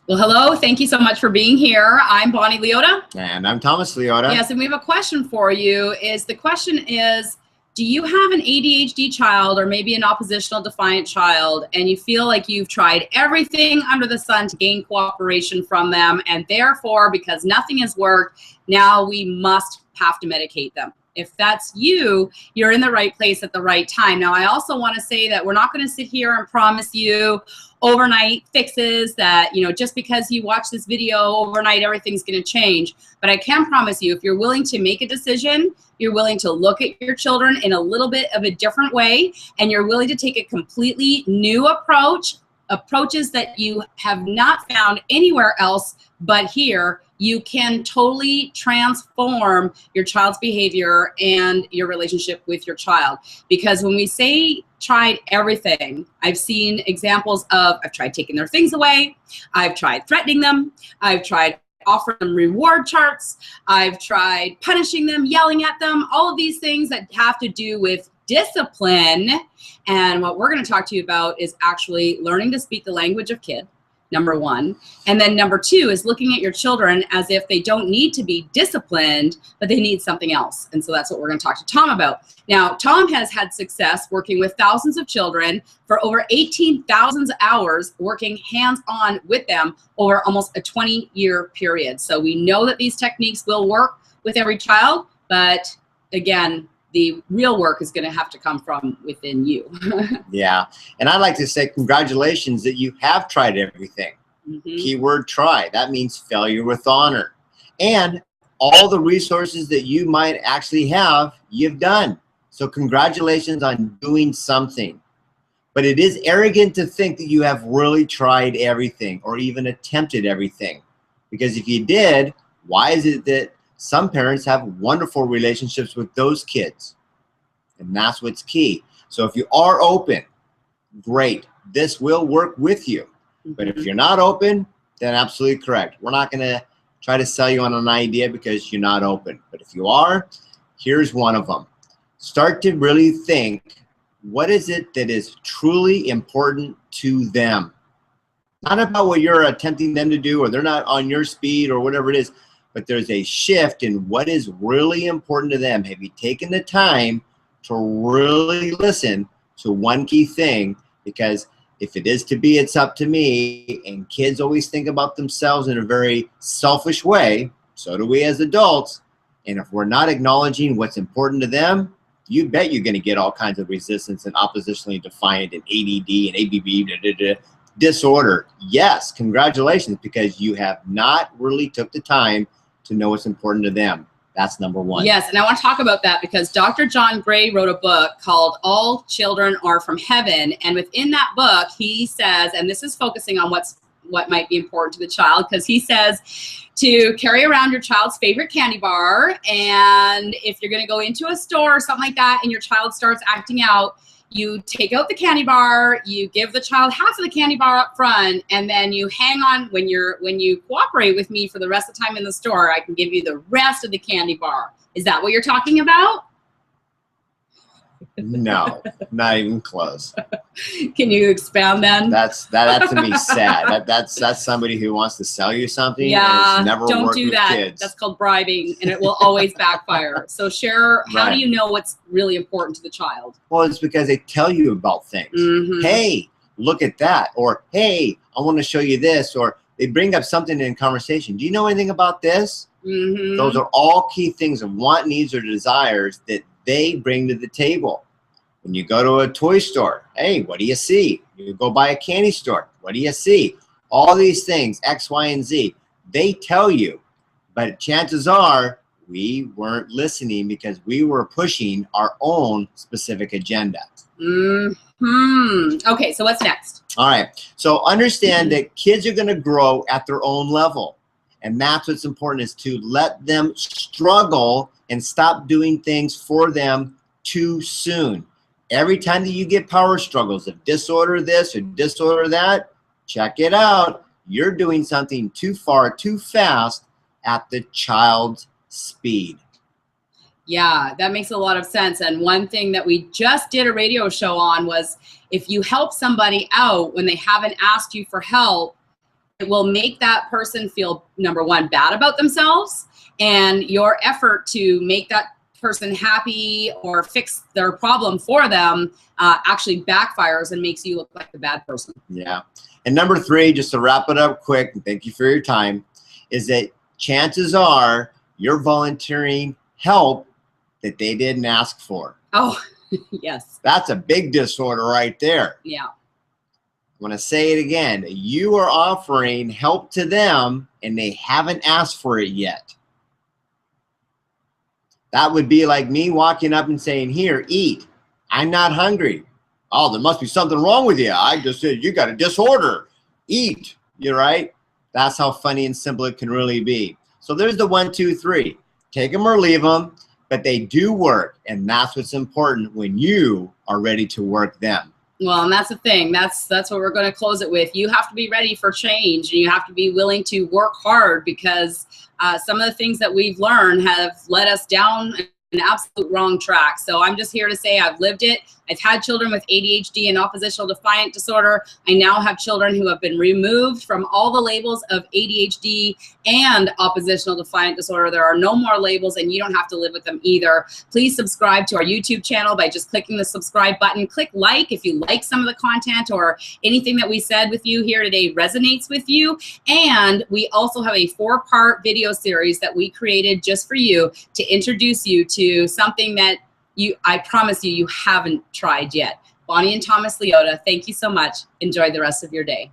Well, hello. Thank you so much for being here. I'm Bonnie Liotta. And I'm Thomas Liotta. Yes, and we have a question for you. The question is, do you have an ADHD child or maybe an oppositional defiant child, and you feel like you've tried everything under the sun to gain cooperation from them, and therefore, because nothing has worked, now we must have to medicate them? If that's you, you're in the right place at the right time. Now, I also want to say that we're not going to sit here and promise you overnight fixes that, just because you watch this video overnight, everything's going to change. But I can promise you, if you're willing to make a decision, you're willing to look at your children in a little bit of a different way, and you're willing to take a completely new approaches that you have not found anywhere else but here, you can totally transform your child's behavior and your relationship with your child. Because when we say tried everything, I've seen examples of, I've tried taking their things away, I've tried threatening them, I've tried offering them reward charts, I've tried punishing them, yelling at them, all of these things that have to do with discipline. And what we're going to talk to you about is actually learning to speak the language of kid, number one. And then number two is looking at your children as if they don't need to be disciplined, but they need something else. And so that's what we're going to talk to Tom about. Now, Tom has had success working with thousands of children for over 18,000 hours, working hands-on with them over almost a 20-year period. So we know that these techniques will work with every child, but again, the real work is going to have to come from within you. Yeah. And I'd like to say congratulations that you have tried everything. Keyword try. That means failure with honor. And all the resources that you might actually have, you've done. So congratulations on doing something. But it is arrogant to think that you have really tried everything or even attempted everything. Because if you did, why is it that some parents have wonderful relationships with those kids? And that's what's key. So if you are open, great. This will work with you. But if you're not open, then absolutely correct. We're not going to try to sell you on an idea because you're not open. But if you are, here's one of them. Start to really think, what is it that is truly important to them? Not about what you're attempting them to do, or they're not on your speed or whatever it is. But there's a shift in what is really important to them. Have you taken the time to really listen to one key thing? Because if it is to be, it's up to me. And kids always think about themselves in a very selfish way. So do we as adults. And if we're not acknowledging what's important to them, you bet you're going to get all kinds of resistance and oppositionally defiant and ADD and ABB disorder. Yes, congratulations, because you have not really took the time to know what's important to them. That's number one. Yes, and I want to talk about that because Dr. John Gray wrote a book called All Children Are From Heaven. And within that book, he says, and this is focusing on what might be important to the child, because he says to carry around your child's favorite candy bar. And if you're going to go into a store or something like that and your child starts acting out, you take out the candy bar, you give the child half of the candy bar up front, and then you hang on. When you cooperate with me for the rest of the time in the store, I can give you the rest of the candy bar. Is that what you're talking about? No, not even close. Can you expound then? That to me sad. That's somebody who wants to sell you something. Yeah, and it's never don't worked do with that. Kids. That's called bribing, and it will always backfire. So share, how do you know what's really important to the child? Well, it's because they tell you about things. Hey, look at that. Or, hey, I want to show you this. Or they bring up something in conversation. Do you know anything about this? Those are all key things of want, needs, or desires that they bring to the table. When you go to a toy store, hey, what do you see? You go by a candy store, what do you see? All these things, X, Y, and Z, they tell you. But chances are we weren't listening because we were pushing our own specific agenda. Okay, so what's next? All right, so understand that kids are going to grow at their own level. And that's what's important, is to let them struggle and stop doing things for them too soon. Every time that you get power struggles of disorder this or disorder that, check it out. You're doing something too far, too fast at the child's speed. Yeah, that makes a lot of sense. And one thing that we just did a radio show on was, if you help somebody out when they haven't asked you for help, it will make that person feel, number one, bad about themselves, and your effort to make that person happy or fix their problem for them actually backfires and makes you look like the bad person. Yeah. And number 3, just to wrap it up quick, and thank you for your time, is that chances are you're volunteering help that they didn't ask for. Oh, yes. That's a big disorder right there. Yeah. I'm going to say it again. You are offering help to them and they haven't asked for it yet. That would be like me walking up and saying, here, eat. I'm not hungry. Oh, there must be something wrong with you. I just said, you got a disorder. Eat. You're right. That's how funny and simple it can really be. So there's the 1, 2, 3. Take them or leave them, but they do work. And that's what's important when you are ready to work them. Well, and that's the thing. That's what we're going to close it with. You have to be ready for change, and you have to be willing to work hard, because some of the things that we've learned have led us down an absolute wrong track. So I'm just here to say I've lived it. I've had children with ADHD and oppositional defiant disorder. I now have children who have been removed from all the labels of ADHD and oppositional defiant disorder. There are no more labels, and you don't have to live with them either. Please subscribe to our YouTube channel by just clicking the subscribe button. Click like if you like some of the content or anything that we said with you here today resonates with you. And we also have a 4-part video series that we created just for you to introduce you to something that I promise you haven't tried yet. Bonnie and Thomas Liotta, thank you so much. Enjoy the rest of your day.